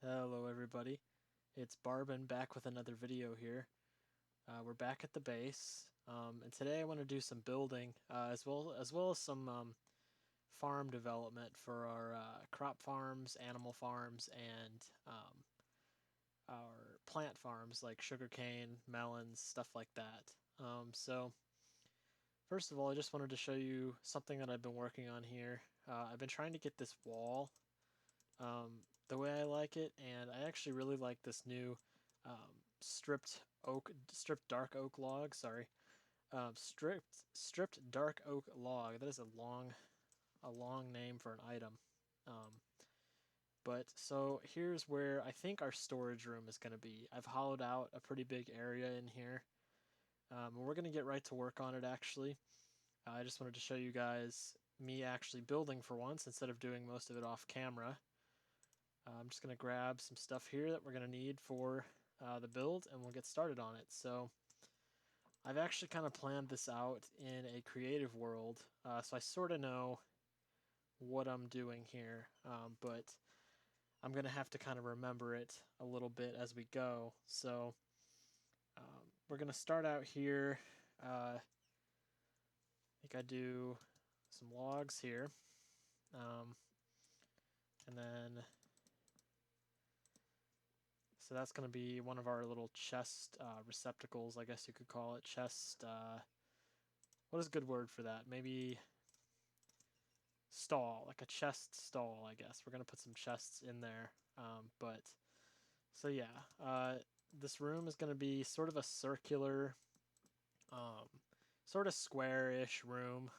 Hello everybody, it's Barbon back with another video here. We're back at the base, and today I want to do some building, as well as some farm development for our crop farms, animal farms, and our plant farms like sugarcane, melons, stuff like that. So first of all, I just wanted to show you something that I've been working on here. I've been trying to get this wall the way I like it, and I actually really like this new stripped dark oak log. Sorry, stripped dark oak log. That is a long name for an item. Um, but so here's where I think our storage room is going to be. I've hollowed out a pretty big area in here, and we're going to get right to work on it. Actually, I just wanted to show you guys me actually building for once instead of doing most of it off camera. I'm just going to grab some stuff here that we're going to need for the build, and we'll get started on it. So I've actually kind of planned this out in a creative world, so I sort of know what I'm doing here, but I'm going to have to kind of remember it a little bit as we go. So we're going to start out here. I think I do some logs here, um, and then so that's going to be one of our little chest receptacles, I guess you could call it. Chest, what is a good word for that? Maybe stall, like a chest stall, I guess. We're going to put some chests in there. So yeah, this room is going to be sort of a circular, um, sort of square-ish room,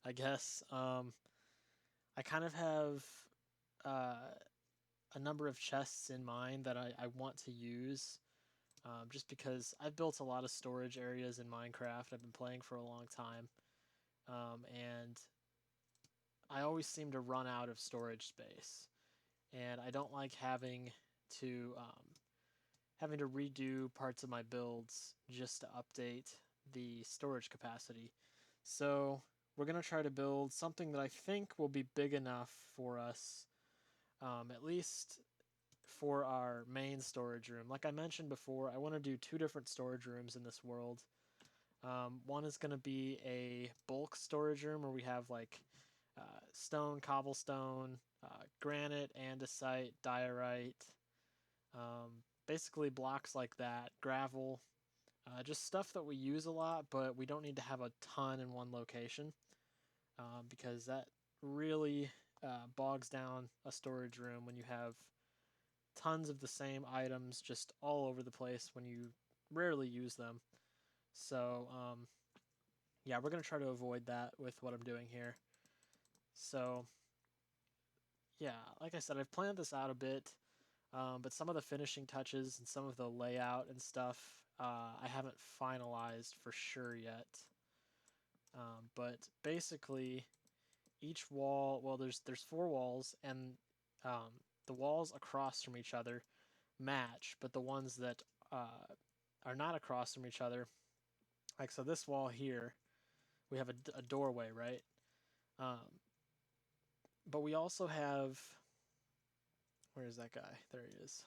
I guess. I kind of have uh, a number of chests in mind that I want to use. Just because I've built a lot of storage areas in Minecraft. I've been playing for a long time, and I always seem to run out of storage space, and I don't like having to redo parts of my builds just to update the storage capacity. So we're gonna try to build something that I think will be big enough for us, at least for our main storage room. Like I mentioned before, I want to do two different storage rooms in this world. One is going to be a bulk storage room where we have like stone, cobblestone, granite, andesite, diorite, basically blocks like that, gravel, just stuff that we use a lot, but we don't need to have a ton in one location because that really bogs down a storage room when you have tons of the same items just all over the place when you rarely use them. So, yeah, we're going to try to avoid that with what I'm doing here. So, yeah, like I said, I've planned this out a bit, but some of the finishing touches and some of the layout and stuff I haven't finalized for sure yet. But basically, each wall, well, there's four walls, and the walls across from each other match, but the ones that are not across from each other, like so, this wall here, we have a doorway, right? Um, but we also have, where is that guy? There he is.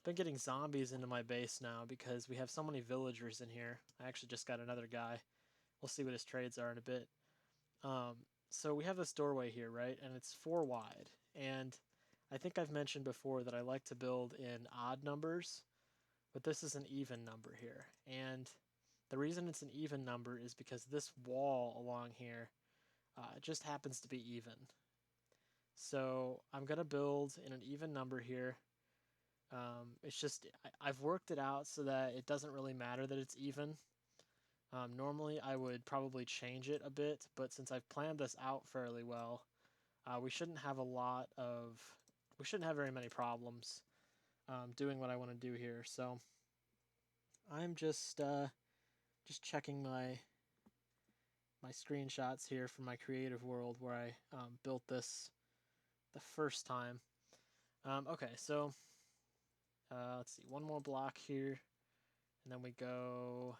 Been getting zombies into my base now because we have so many villagers in here. I actually just got another guy. We'll see what his trades are in a bit. So we have this doorway here, right? And it's four wide. And I think I've mentioned before that I like to build in odd numbers, but this is an even number here. And the reason it's an even number is because this wall along here just happens to be even. So I'm going to build in an even number here. It's just, I've worked it out so that it doesn't really matter that it's even. Normally I would probably change it a bit, but since I've planned this out fairly well, we shouldn't have we shouldn't have very many problems doing what I want to do here. So I'm just checking my screenshots here from my creative world where I built this the first time. Okay, so let's see, one more block here, and then we go,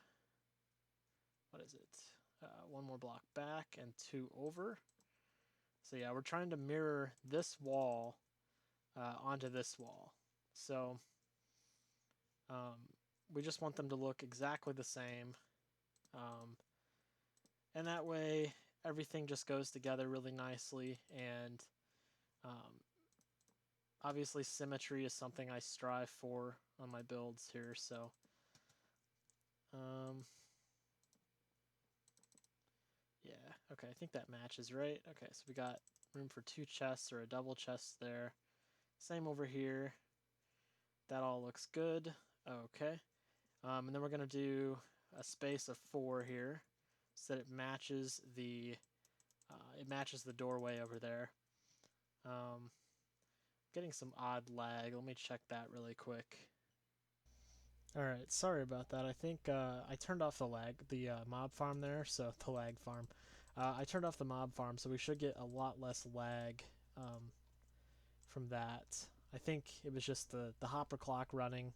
what is it? One more block back and two over. So yeah, we're trying to mirror this wall onto this wall. So um, we just want them to look exactly the same. Um, and that way everything just goes together really nicely. And um, obviously symmetry is something I strive for on my builds here. So um, yeah, okay, I think that matches, right? Okay, so we got room for 2 chests or a double chest there. Same over here. That all looks good. Okay. And then we're going to do a space of 4 here so that it matches the doorway over there. Getting some odd lag. Let me check that really quick. Alright, sorry about that. I think I turned off the mob farm there, so the lag farm. I turned off the mob farm, so we should get a lot less lag from that. I think it was just the hopper clock running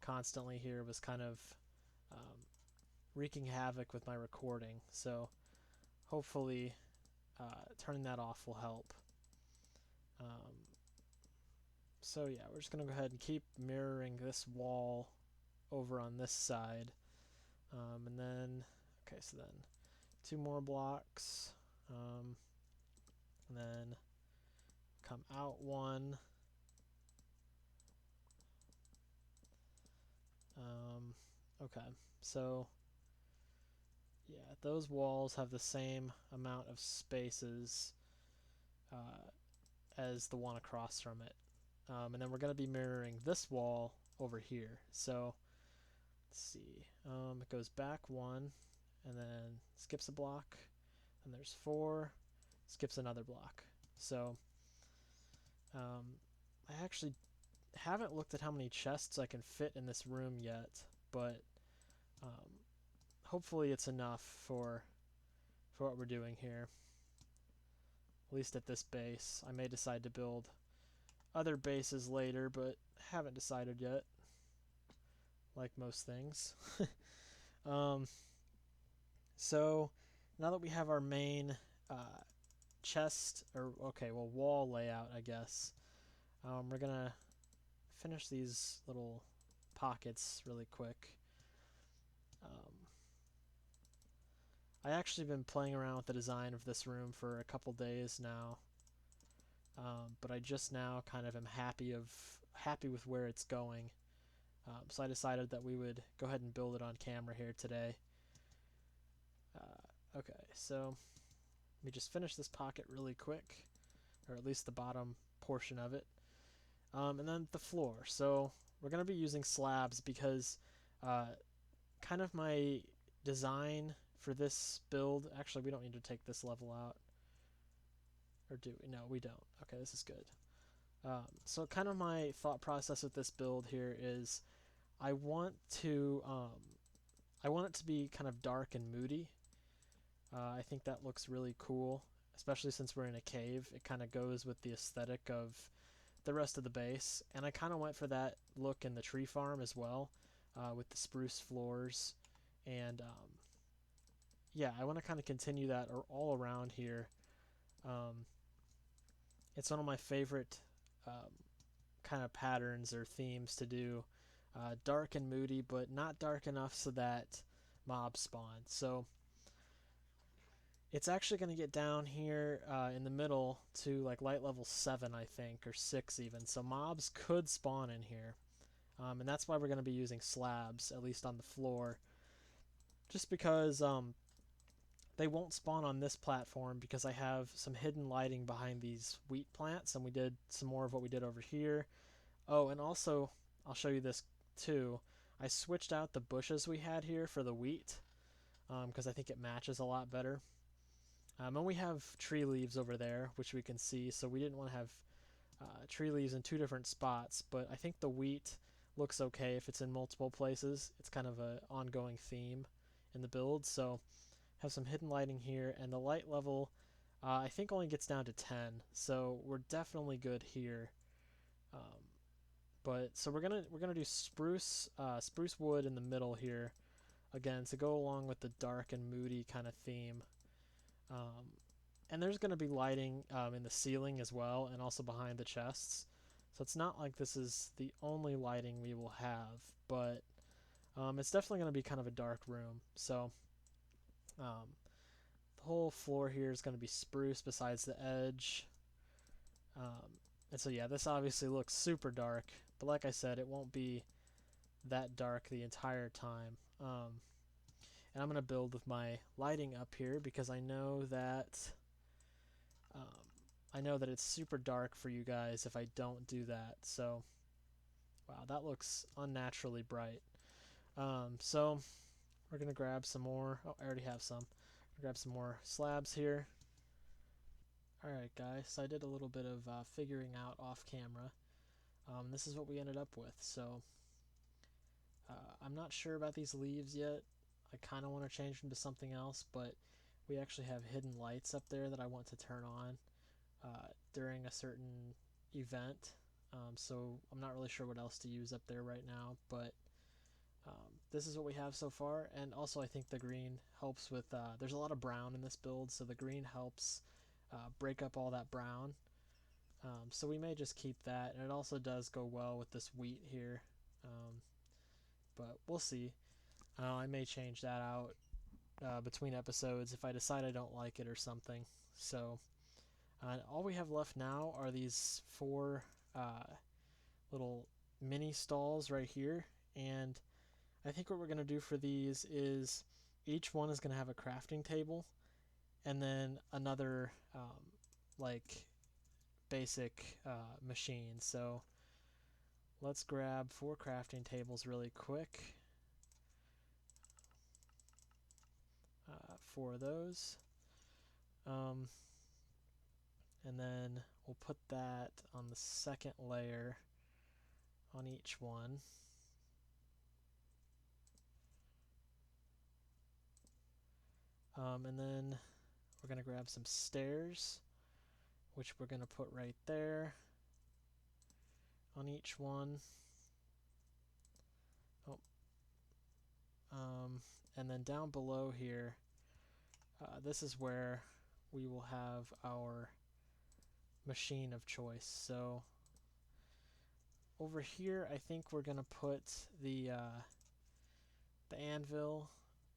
constantly here was kind of um, wreaking havoc with my recording, so hopefully turning that off will help. So yeah, we're just going to go ahead and keep mirroring this wall over on this side. And then, okay, so then 2 more blocks. And then come out 1. Okay, so yeah, those walls have the same amount of spaces as the one across from it. And then we're going to be mirroring this wall over here. So let's see. It goes back 1 and then skips a block. And there's 4, skips another block. So I actually haven't looked at how many chests I can fit in this room yet, but hopefully it's enough for what we're doing here. At least at this base. I may decide to build other bases later, but haven't decided yet. Like most things. So now that we have our main chest, or okay, well, wall layout, I guess, we're gonna finish these little pockets really quick. I actually been playing around with the design of this room for a couple days now, but I just now kind of am happy with where it's going. So I decided that we would go ahead and build it on camera here today. Okay, so let me just finish this pocket really quick, or at least the bottom portion of it. And then the floor. So we're going to be using slabs because kind of my design for this build, actually we don't need to take this level out. Or do we? No, we don't. Okay, this is good. So kind of my thought process with this build here is I want it to be kind of dark and moody. I think that looks really cool, especially since we're in a cave. It kind of goes with the aesthetic of the rest of the base, and I kind of went for that look in the tree farm as well, with the spruce floors, and yeah, I want to kind of continue that all around here. It's one of my favorite kind of patterns or themes to do. Dark and moody, but not dark enough so that mobs spawn. So it's actually going to get down here in the middle to like light level 7, I think, or 6 even. So mobs could spawn in here. And that's why we're going to be using slabs, at least on the floor. Just because they won't spawn on this platform because I have some hidden lighting behind these wheat plants, and we did some more of what we did over here. Oh, and also, I'll show you this too. I switched out the bushes we had here for the wheat because I think it matches a lot better. And we have tree leaves over there, which we can see, so we didn't want to have tree leaves in 2 different spots, but I think the wheat looks okay if it's in multiple places. It's kind of an ongoing theme in the build, so have some hidden lighting here, and the light level I think only gets down to 10, so we're definitely good here. But so we're gonna do spruce wood in the middle here, again to go along with the dark and moody kind of theme. And there's going to be lighting in the ceiling as well, and also behind the chests. So it's not like this is the only lighting we will have, but it's definitely going to be kind of a dark room. So um, the whole floor here is going to be spruce besides the edge. And so yeah, this obviously looks super dark, but like I said, it won't be that dark the entire time. And I'm going to build with my lighting up here because um, I know that it's super dark for you guys if I don't do that. So wow, that looks unnaturally bright. So we're going to grab some more. Oh, I already have some. Grab some more slabs here. Alright guys, so I did a little bit of figuring out off camera. This is what we ended up with. So I'm not sure about these leaves yet. I kind of want to change them to something else, but we actually have hidden lights up there that I want to turn on during a certain event. So I'm not really sure what else to use up there right now, but this is what we have so far. And also I think the green helps with, there's a lot of brown in this build, so the green helps break up all that brown. So we may just keep that, and it also does go well with this wheat here. But we'll see. I may change that out between episodes if I decide I don't like it or something. So all we have left now are these 4 little mini stalls right here, and I think what we're going to do for these is each one is going to have a crafting table and then another like basic machine. So let's grab 4 crafting tables really quick. 4 of those. And then we'll put that on the second layer on each one. And then we're going to grab some stairs, which we're going to put right there on each one. Oh. And then down below here, this is where we will have our machine of choice. So over here, I think we're going to put the anvil,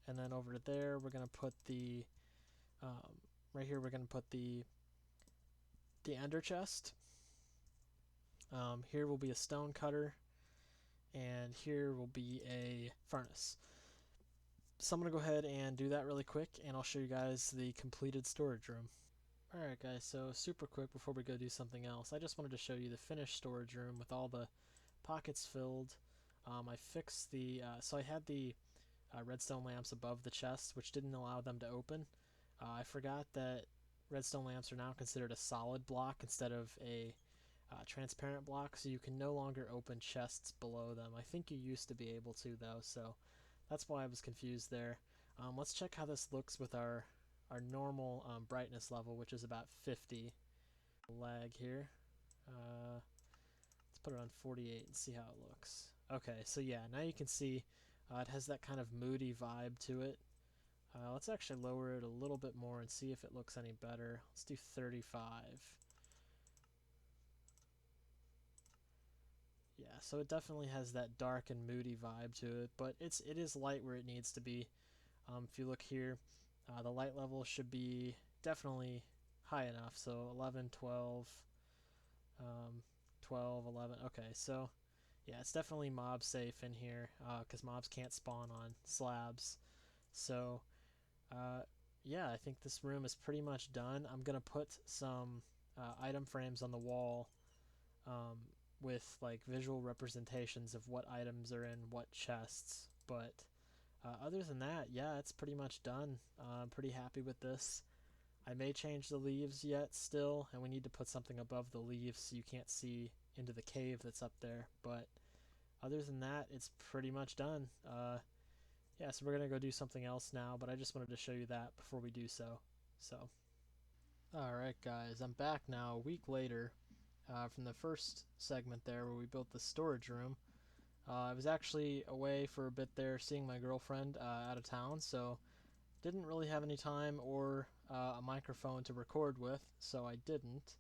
and then over there we're going to put the right here we're going to put the ender chest. Here will be a stone cutter, and here will be a furnace. So I'm going to go ahead and do that really quick, and I'll show you guys the completed storage room. Alright guys, so super quick before we go do something else, I just wanted to show you the finished storage room with all the pockets filled. I fixed the, so I had the redstone lamps above the chest, which didn't allow them to open. I forgot that redstone lamps are now considered a solid block instead of a transparent block, so you can no longer open chests below them. I think you used to be able to though, so that's why I was confused there. Let's check how this looks with our normal brightness level, which is about 50. Lag here. Let's put it on 48 and see how it looks. Okay, so yeah, now you can see it has that kind of moody vibe to it. Let's actually lower it a little bit more and see if it looks any better. Let's do 35. Yeah, so it definitely has that dark and moody vibe to it, but it is light where it needs to be. If you look here, the light level should be definitely high enough, so 11, 12, 12, 11. Okay, so yeah, it's definitely mob safe in here because mobs can't spawn on slabs. So yeah, I think this room is pretty much done. I'm going to put some item frames on the wall um, with like visual representations of what items are in what chests, but other than that, yeah, it's pretty much done. I'm pretty happy with this. I may change the leaves yet still, and we need to put something above the leaves so you can't see into the cave that's up there, but other than that, it's pretty much done. Yeah, so we're going to go do something else now, but I just wanted to show you that before we do so. Alright guys, I'm back now a week later from the first segment there where we built the storage room. I was actually away for a bit there seeing my girlfriend out of town, so didn't really have any time or a microphone to record with, so I didn't.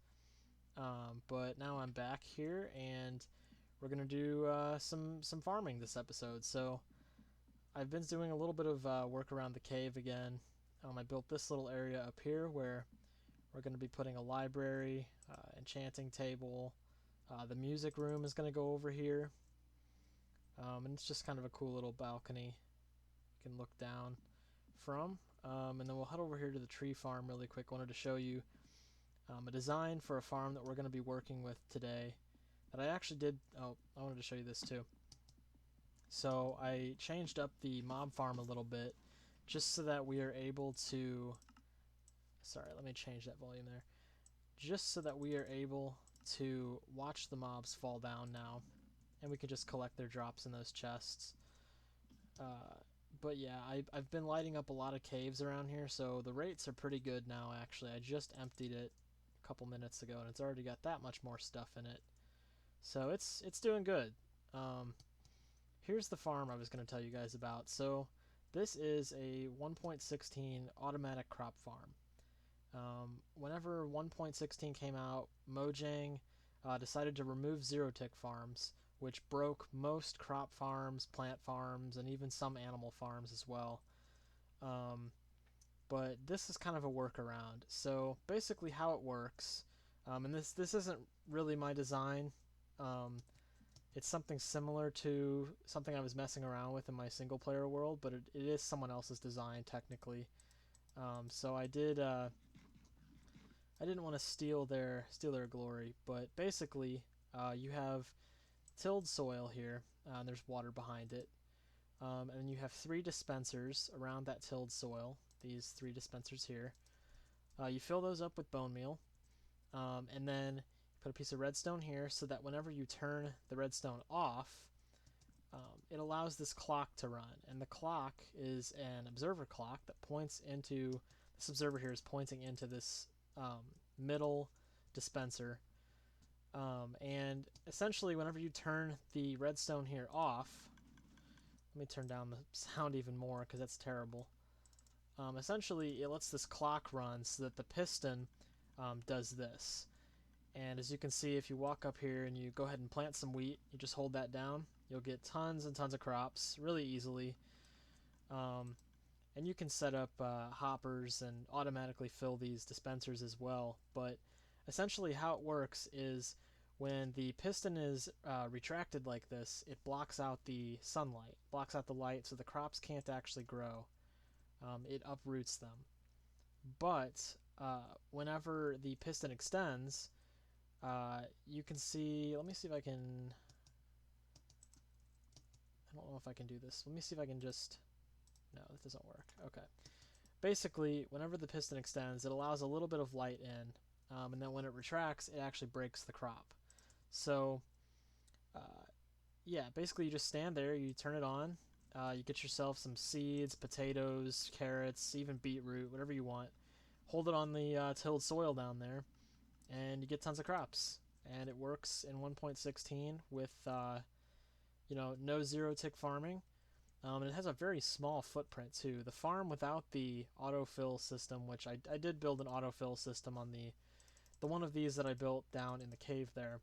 But now I'm back here, and we're gonna do some farming this episode. So I've been doing a little bit of work around the cave again. I built this little area up here where we're going to be putting a library, enchanting table. The music room is going to go over here, and it's just kind of a cool little balcony you can look down from. And then we'll head over here to the tree farm really quick. Wanted to show you a design for a farm that we're going to be working with today that I actually did. Oh, I wanted to show you this too. So I changed up the mob farm a little bit just so that we are able to, sorry, let me change that volume there, just so that we are able to watch the mobs fall down now, and we can just collect their drops in those chests. But yeah, I've been lighting up a lot of caves around here, so the rates are pretty good now actually. I just emptied it a couple minutes ago and it's already got that much more stuff in it. So it's doing good. Here's the farm I was going to tell you guys about. So this is a 1.16 automatic crop farm. Whenever 1.16 came out, Mojang decided to remove zero-tick farms, which broke most crop farms, plant farms, and even some animal farms as well. But this is kind of a workaround. So basically how it works, and this isn't really my design. It's something similar to something I was messing around with in my single-player world, but it is someone else's design technically. So I did. I didn't want to steal their glory, but basically, you have tilled soil here. There's water behind it, and you have 3 dispensers around that tilled soil. These 3 dispensers here. You fill those up with bone meal, and then put a piece of redstone here so that whenever you turn the redstone off, it allows this clock to run. And the clock is an observer clock that points into, this observer here is pointing into this middle dispenser. And essentially whenever you turn the redstone here off, let me turn down the sound even more because that's terrible. Essentially it lets this clock run so that the piston does this. And as you can see, if you walk up here and you go ahead and plant some wheat, you just hold that down, you'll get tons and tons of crops really easily. And you can set up hoppers and automatically fill these dispensers as well. But essentially how it works is when the piston is retracted like this, it blocks out the sunlight, blocks out the light, so the crops can't actually grow. It uproots them. But whenever the piston extends, you can see, let me see if I can, I don't know if I can do this. Let me see if I can just, no, that doesn't work. Okay. Basically, whenever the piston extends, it allows a little bit of light in, and then when it retracts, it actually breaks the crop. So, yeah, basically you just stand there, you turn it on, you get yourself some seeds, potatoes, carrots, even beetroot, whatever you want. Hold it on the tilled soil down there, and you get tons of crops. And it works in 1.16 with, no zero-tick farming. And it has a very small footprint too. The farm without the autofill system, which I did build an autofill system on the one of these that I built down in the cave there.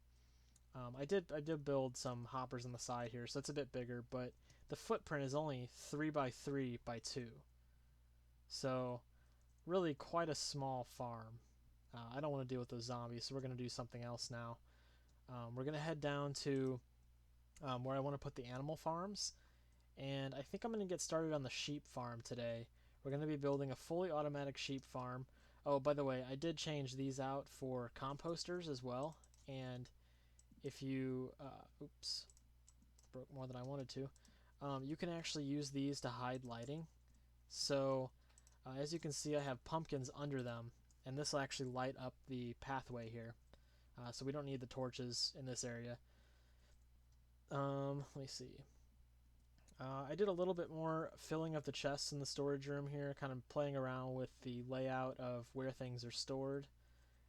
I did build some hoppers on the side here, so it's a bit bigger, but the footprint is only 3 by 3 by 2. So really quite a small farm. I don't want to deal with those zombies, so we're going to do something else now. We're going to head down to where I want to put the animal farms. And I think I'm going to get started on the sheep farm today. We're going to be building a fully automatic sheep farm. Oh, by the way, I did change these out for composters as well. And if you, oops, broke more than I wanted to. You can actually use these to hide lighting. So, as you can see, I have pumpkins under them. And this will actually light up the pathway here. So we don't need the torches in this area. Let me see. I did a little bit more filling of the chests in the storage room here, kind of playing around with the layout of where things are stored.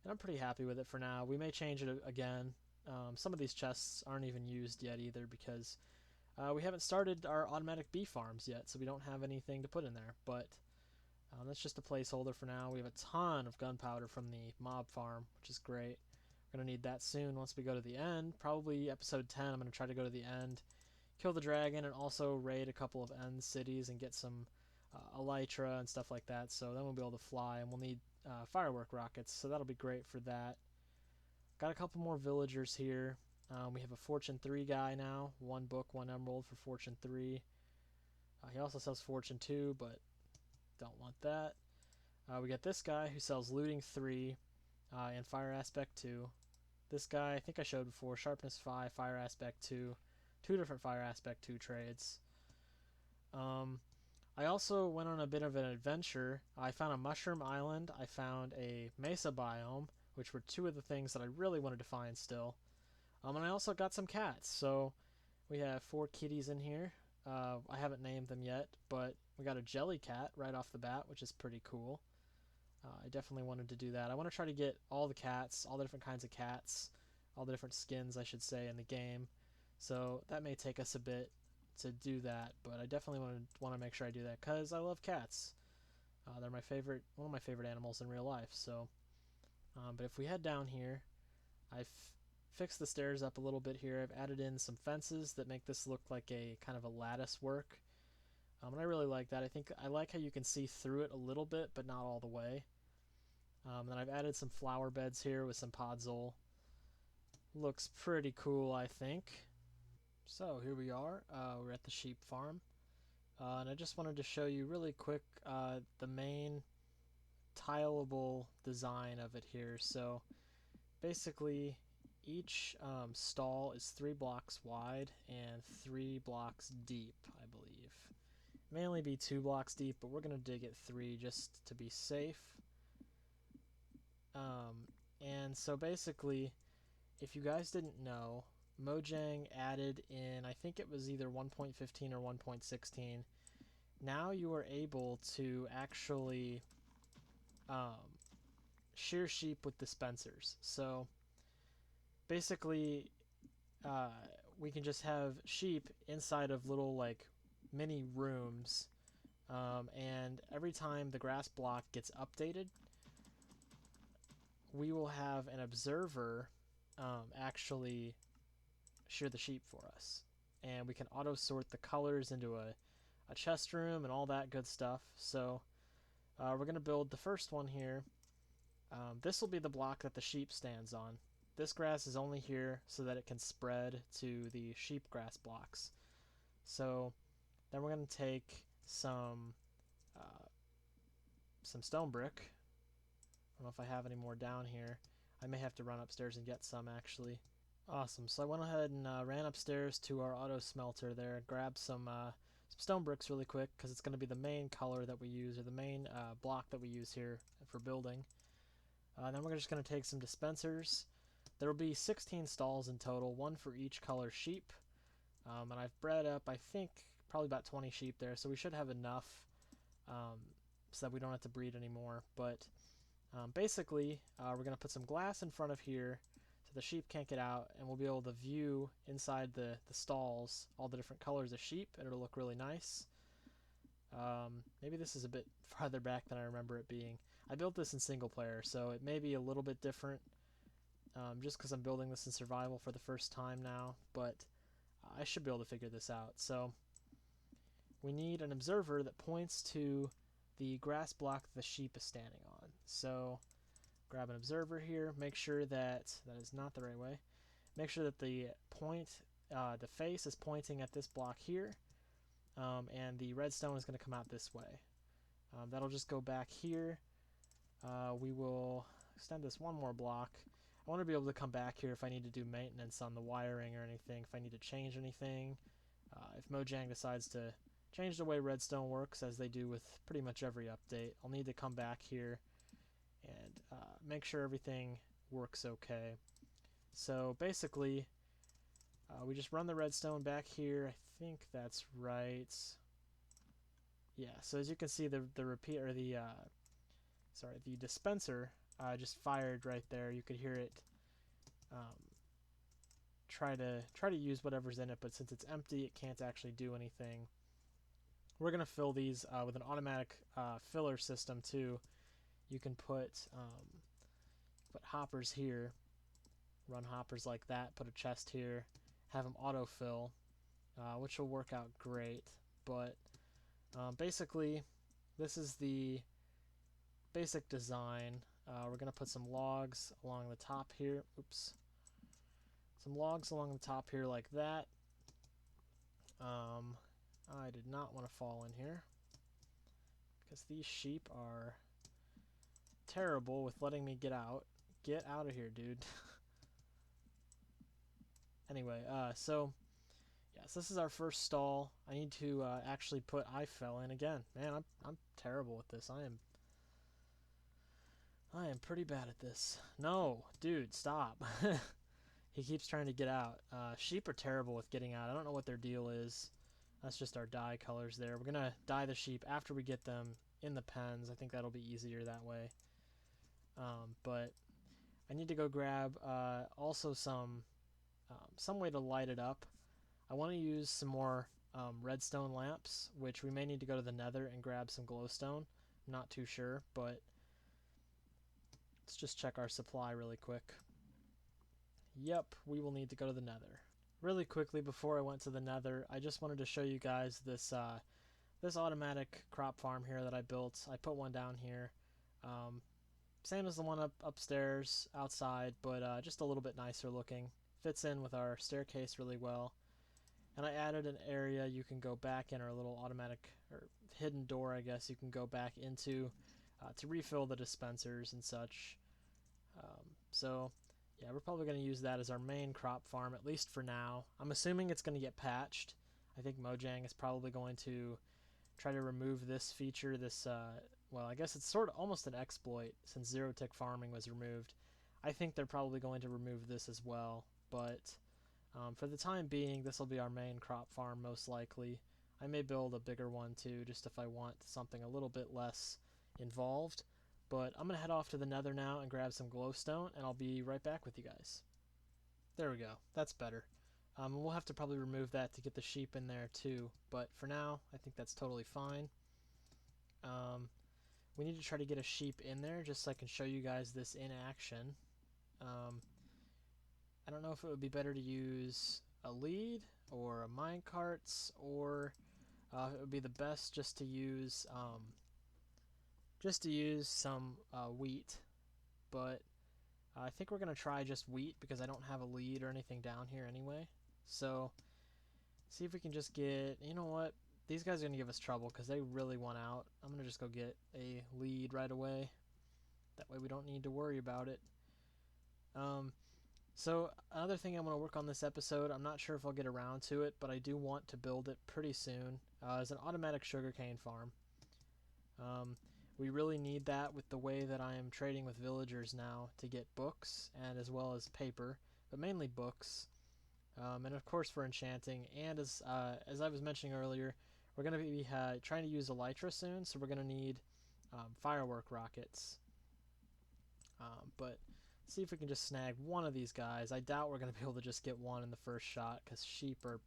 And I'm pretty happy with it for now. We may change it again. Some of these chests aren't even used yet either because we haven't started our automatic bee farms yet, so we don't have anything to put in there. But that's just a placeholder for now. We have a ton of gunpowder from the mob farm, which is great. We're We're going to need that soon once we go to the end. Probably episode 10, I'm going to try to go to the end, kill the dragon, and also raid a couple of end cities and get some elytra and stuff like that. So then we'll be able to fly, and we'll need firework rockets, so that'll be great for that. Got a couple more villagers here. We have a Fortune 3 guy now. 1 book, 1 emerald for Fortune 3. He also sells Fortune 2, but don't want that. We got this guy who sells Looting 3 and Fire Aspect 2. This guy, I think I showed before, Sharpness 5, Fire Aspect 2. 2 different Fire Aspect 2 trades. I also went on a bit of an adventure. I found a mushroom island. I found a mesa biome, which were 2 of the things that I really wanted to find still. And I also got some cats. So we have 4 kitties in here. I haven't named them yet, but we got a jelly cat right off the bat, which is pretty cool. I definitely wanted to do that. I want to try to get all the cats, all the different kinds of cats, all the different skins, I should say, in the game. So that may take us a bit to do that, but I definitely want to make sure I do that because I love cats. They're one of my favorite animals in real life. So, but if we head down here, I've fixed the stairs up a little bit here. I've added in some fences that make this look like a kind of a lattice work. And I really like that. I like how you can see through it a little bit, but not all the way. Then I've added some flower beds here with some podzol. Looks pretty cool, I think. So here we are. We're at the sheep farm. And I just wanted to show you really quick the main tileable design of it here. So basically each stall is 3 blocks wide and 3 blocks deep, I believe. May only be 2 blocks deep, but we're going to dig it 3 just to be safe. And so basically, if you guys didn't know, Mojang added in, I think it was either 1.15 or 1.16, now you are able to actually shear sheep with dispensers. So basically, we can just have sheep inside of little like mini rooms, and every time the grass block gets updated, we will have an observer actually shear the sheep for us, and we can auto sort the colors into a chest room and all that good stuff. So we're going to build the first one here. This will be the block that the sheep stands on. This grass is only here so that it can spread to the sheep grass blocks. So then we're going to take some stone brick. I don't know if I have any more down here. I may have to run upstairs and get some actually. Awesome. So I went ahead and ran upstairs to our auto smelter there, grabbed some stone bricks really quick because it's going to be the main color that we use, or the main block that we use here for building. Then we're just going to take some dispensers. There will be 16 stalls in total, 1 for each color sheep. And I've bred up, I think, probably about 20 sheep there, so we should have enough so that we don't have to breed anymore. But basically, we're going to put some glass in front of here so the sheep can't get out, and we'll be able to view inside the stalls all the different colors of sheep, and it'll look really nice. Maybe this is a bit farther back than I remember it being. I built this in single player, so it may be a little bit different just because I'm building this in survival for the first time now, but I should be able to figure this out. So we need an observer that points to the grass block the sheep is standing on. So grab an observer here, make sure that is not the right way. Make sure that the face is pointing at this block here, and the redstone is going to come out this way. That'll just go back here. We will extend this 1 more block. I want to be able to come back here if I need to do maintenance on the wiring or anything, if I need to change anything. If Mojang decides to change the way redstone works, as they do with pretty much every update, I'll need to come back here and make sure everything works okay. So basically, we just run the redstone back here. I think that's right. Yeah, so as you can see, the dispenser just fired right there. You could hear it try to use whatever's in it, but since it's empty, it can't actually do anything. We're gonna fill these with an automatic filler system too. You can put hoppers here, run hoppers like that, put a chest here, have them autofill, which will work out great. But basically, this is the basic design. We're going to put some logs along the top here. Oops. Some logs along the top here like that. I did not want to fall in here because these sheep are terrible with letting me get out. Get out of here, dude. Anyway, so yes, this is our first stall. I need to actually put I fell in again. Man, I'm terrible with this. I am pretty bad at this. No, dude, stop. He keeps trying to get out. Sheep are terrible with getting out. I don't know what their deal is. That's just our dye colors there. We're gonna dye the sheep after we get them in the pens. I think that'll be easier that way. But I need to go grab also some way to light it up. I want to use some more redstone lamps, which we may need to go to the nether and grab some glowstone. I'm not too sure, but let's just check our supply really quick. Yep, we will need to go to the nether. Really quickly before I went to the nether, I just wanted to show you guys this this automatic crop farm here that I built. I put one down here. Same as the one upstairs outside, but just a little bit nicer looking. Fits in with our staircase really well. And I added an area you can go back in, or a little automatic or hidden door, I guess, you can go back into to refill the dispensers and such. So yeah, we're probably going to use that as our main crop farm, at least for now. I'm assuming it's going to get patched. I think Mojang is probably going to try to remove this feature, well, I guess it's sort of almost an exploit since zero-tick farming was removed. I think they're probably going to remove this as well, but for the time being, this will be our main crop farm most likely. I may build a bigger one too, just if I want something a little bit less involved. But I'm going to head off to the nether now and grab some glowstone, and I'll be right back with you guys. There we go. That's better. We'll have to probably remove that to get the sheep in there too, but for now, I think that's totally fine. We need to try to get a sheep in there just so I can show you guys this in action. I don't know if it would be better to use a lead or a minecarts, or it would be the best just to use some wheat, but I think we're going to try just wheat because I don't have a lead or anything down here anyway. So see if we can just get, you know what, these guys are going to give us trouble because they really want out. I'm going to just go get a lead right away. That way we don't need to worry about it. So another thing I'm going to work on this episode, I'm not sure if I'll get around to it, but I do want to build it pretty soon, is an automatic sugarcane farm. We really need that with the way that I am trading with villagers now to get books and as well as paper, but mainly books. And of course for enchanting, and as I was mentioning earlier, we're going to be trying to use elytra soon, so we're going to need firework rockets. But see if we can just snag one of these guys. I doubt we're going to be able to just get one in the first shot because sheep are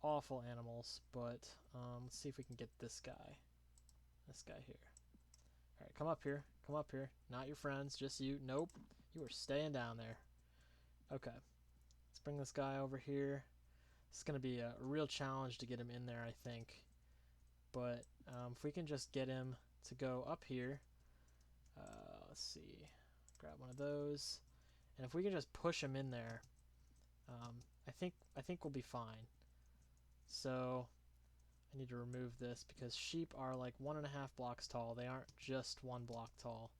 awful animals, but let's see if we can get this guy. This guy here. Alright, come up here. Come up here. Not your friends, just you. Nope. You are staying down there. Okay. Let's bring this guy over here. It's going to be a real challenge to get him in there, I think. But if we can just get him to go up here. Let's see. Grab one of those. And if we can just push him in there, I think we'll be fine. So I need to remove this because sheep are like 1.5 blocks tall. They aren't just 1 block tall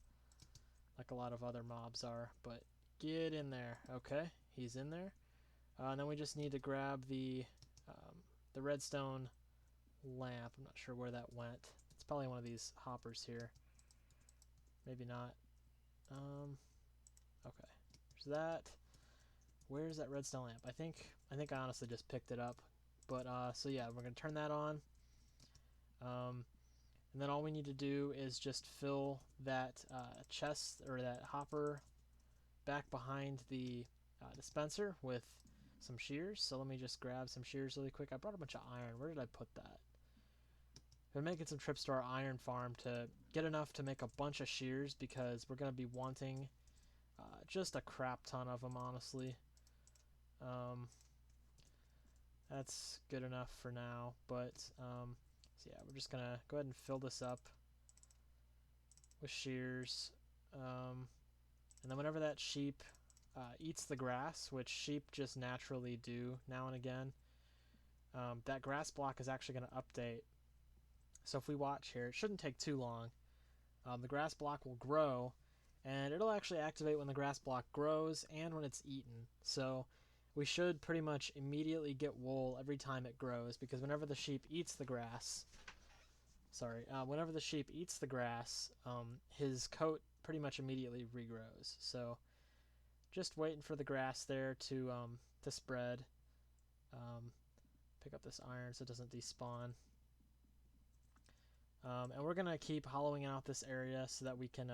like a lot of other mobs are, but get in there. Okay, he's in there. And then we just need to grab the redstone lamp. I'm not sure where that went. It's probably one of these hoppers here. Maybe not. Okay, there's that. Where's that redstone lamp? I think I honestly just picked it up. But so yeah, we're gonna turn that on. And then all we need to do is just fill that chest or that hopper back behind the dispenser with some shears. So let me just grab some shears really quick. I brought a bunch of iron. Where did I put that? We're making some trips to our iron farm to get enough to make a bunch of shears because we're going to be wanting Just a crap ton of them, honestly. Um, that's good enough for now, but so yeah, we're just gonna go ahead and fill this up with shears. And then whenever that sheep eats the grass, which sheep just naturally do now and again, that grass block is actually going to update. So if we watch here, it shouldn't take too long. The grass block will grow, and it'll actually activate when the grass block grows and when it's eaten. So we should pretty much immediately get wool every time it grows, because whenever the sheep eats the grass, whenever the sheep eats the grass, his coat pretty much immediately regrows. So just waiting for the grass there to spread. Pick up this iron so it doesn't despawn. And we're gonna keep hollowing out this area so that we can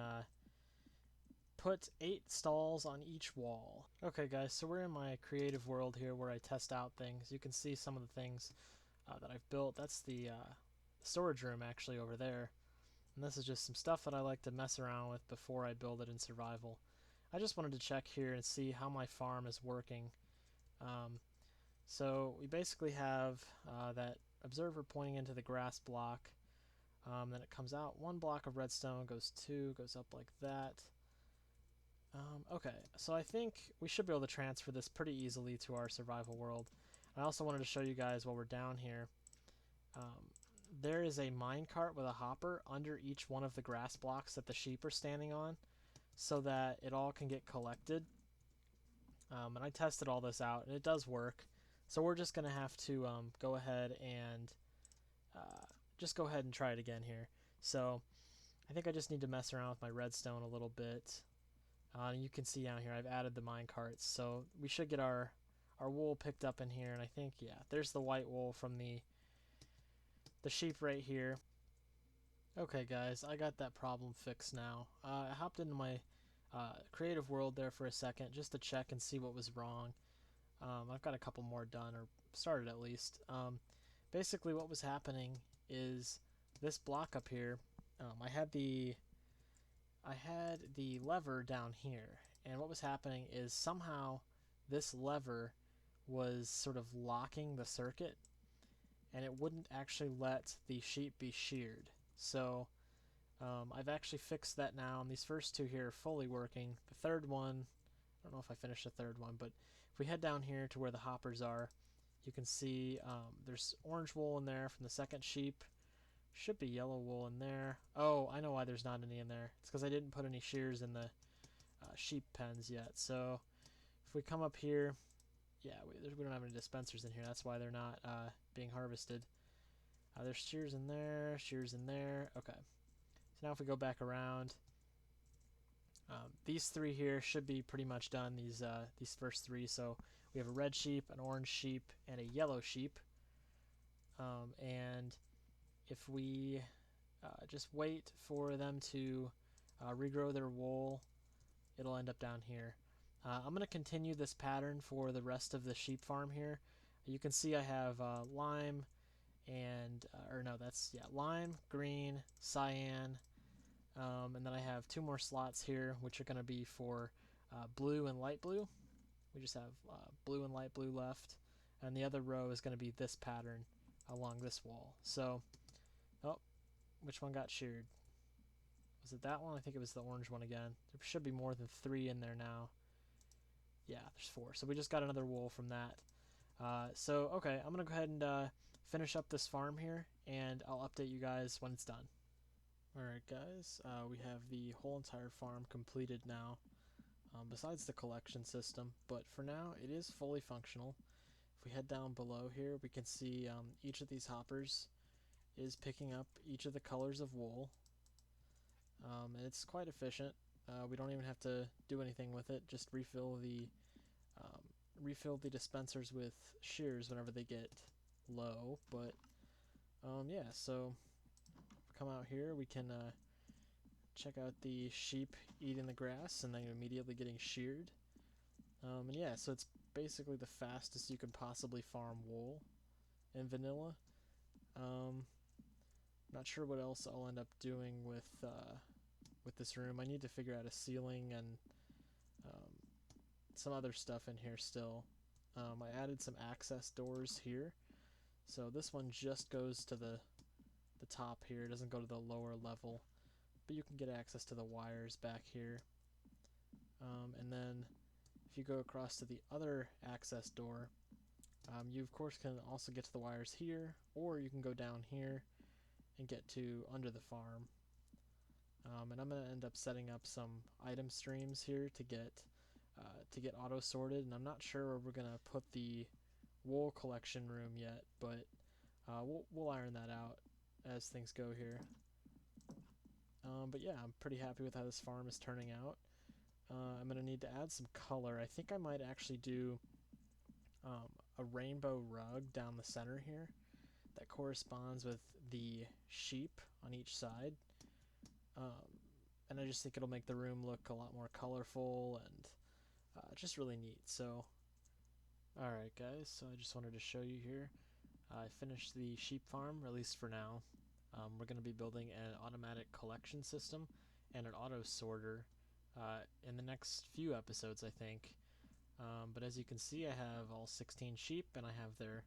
put 8 stalls on each wall. Okay guys, so we're in my creative world here where I test out things. You can see some of the things that I've built. That's the storage room actually over there. And this is just some stuff that I like to mess around with before I build it in survival. I just wanted to check here and see how my farm is working. So we basically have that observer pointing into the grass block. Then it comes out 1 block of redstone, goes 2, goes up like that. Okay, so I think we should be able to transfer this pretty easily to our survival world. I also wanted to show you guys while we're down here. There is a minecart with a hopper under each one of the grass blocks that the sheep are standing on, so that it all can get collected. And I tested all this out, and it does work. So we're just going to have to go ahead and try it again here. So I think I just need to mess around with my redstone a little bit. You can see down here I've added the mine carts, so we should get our wool picked up in here. And I think, yeah, there's the white wool from the sheep right here. Okay guys, I got that problem fixed now. I hopped into my creative world there for a second just to check and see what was wrong. I've got a couple more done, or started at least. Basically what was happening is this block up here, I had the lever down here, and what was happening is somehow this lever was sort of locking the circuit, and it wouldn't actually let the sheep be sheared. So I've actually fixed that now, and these first 2 here are fully working. The third one, I don't know if I finished the third one, but if we head down here to where the hoppers are, you can see there's orange wool in there from the second sheep. Should be yellow wool in there. Oh, I know why there's not any in there. It's because I didn't put any shears in the sheep pens yet. So if we come up here, yeah, we don't have any dispensers in here. That's why they're not being harvested. There's shears in there, shears in there. Okay. So now if we go back around, these 3 here should be pretty much done, these first 3. So we have a red sheep, an orange sheep, and a yellow sheep. And if we just wait for them to regrow their wool, it'll end up down here. I'm going to continue this pattern for the rest of the sheep farm here. You can see I have lime and, lime, green, cyan, and then I have 2 more slots here, which are going to be for blue and light blue. We just have blue and light blue left, and the other row is going to be this pattern along this wall. So, oh, which one got sheared? Was it that one? I think it was the orange one again. There should be more than 3 in there now. Yeah, there's 4. So we just got another wool from that. Okay, I'm going to go ahead and finish up this farm here, and I'll update you guys when it's done. Alright guys, we have the whole entire farm completed now, besides the collection system, but for now it is fully functional. If we head down below here, we can see each of these hoppers is picking up each of the colors of wool, and it's quite efficient. We don't even have to do anything with it, just refill the dispensers with shears whenever they get low. But yeah, so come out here, we can check out the sheep eating the grass and then immediately getting sheared. And yeah, so it's basically the fastest you can possibly farm wool in vanilla. Not sure what else I'll end up doing with this room. I need to figure out a ceiling and some other stuff in here still. I added some access doors here. So this one just goes to the top here. It doesn't go to the lower level. But you can get access to the wires back here. And then if you go across to the other access door, you of course can also get to the wires here, or you can go down here and get to under the farm. And I'm going to end up setting up some item streams here to get auto sorted, and I'm not sure where we're going to put the wool collection room yet, but we'll iron that out as things go here. But yeah, I'm pretty happy with how this farm is turning out. I'm going to need to add some color. I think I might actually do a rainbow rug down the center here that corresponds with the sheep on each side. And I just think it'll make the room look a lot more colorful and just really neat. So, alright guys, so I just wanted to show you here. I finished the sheep farm, at least for now. We're going to be building an automatic collection system and an auto sorter in the next few episodes, I think. But as you can see, I have all 16 sheep, and I have their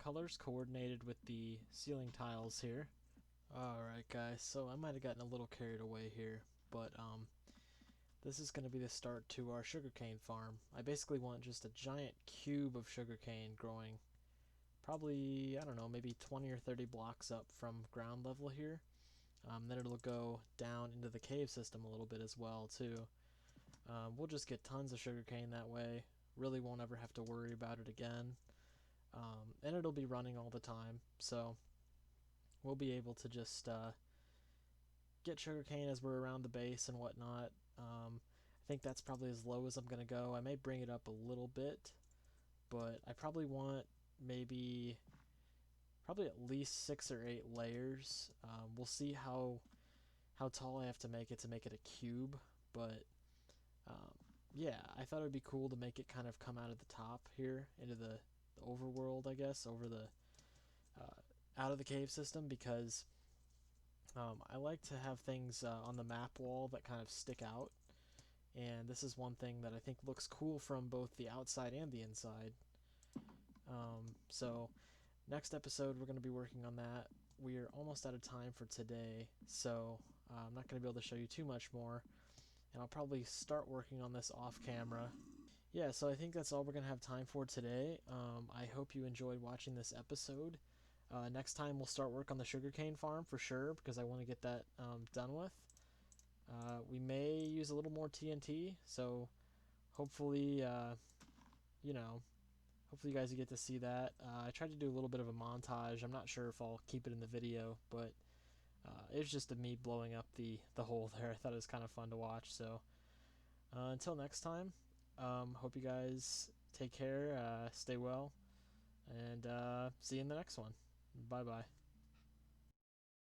colors coordinated with the ceiling tiles here. Alright guys, so I might have gotten a little carried away here, but this is going to be the start to our sugarcane farm. I basically want just a giant cube of sugarcane growing probably, I don't know, maybe 20 or 30 blocks up from ground level here. Then it'll go down into the cave system a little bit as well too. We'll just get tons of sugarcane that way. Really won't ever have to worry about it again. And it'll be running all the time, so we'll be able to just get sugarcane as we're around the base and whatnot. I think that's probably as low as I'm going to go. I may bring it up a little bit, but I probably want probably at least 6 or 8 layers. We'll see how tall I have to make it a cube, but yeah, I thought it would be cool to make it kind of come out of the top here into the overworld, I guess, over the out of the cave system, because I like to have things on the map wall that kind of stick out, and this is one thing that I think looks cool from both the outside and the inside. So next episode we're going to be working on that. We are almost out of time for today, so I'm not going to be able to show you too much more, and I'll probably start working on this off camera. Yeah, so I think that's all we're going to have time for today. I hope you enjoyed watching this episode. Next time we'll start work on the sugarcane farm for sure, because I want to get that done with. We may use a little more TNT, so hopefully, hopefully you guys get to see that. I tried to do a little bit of a montage. I'm not sure if I'll keep it in the video, but it was just me blowing up the hole there. I thought it was kind of fun to watch. So until next time, hope you guys take care, stay well, and see you in the next one. Bye bye.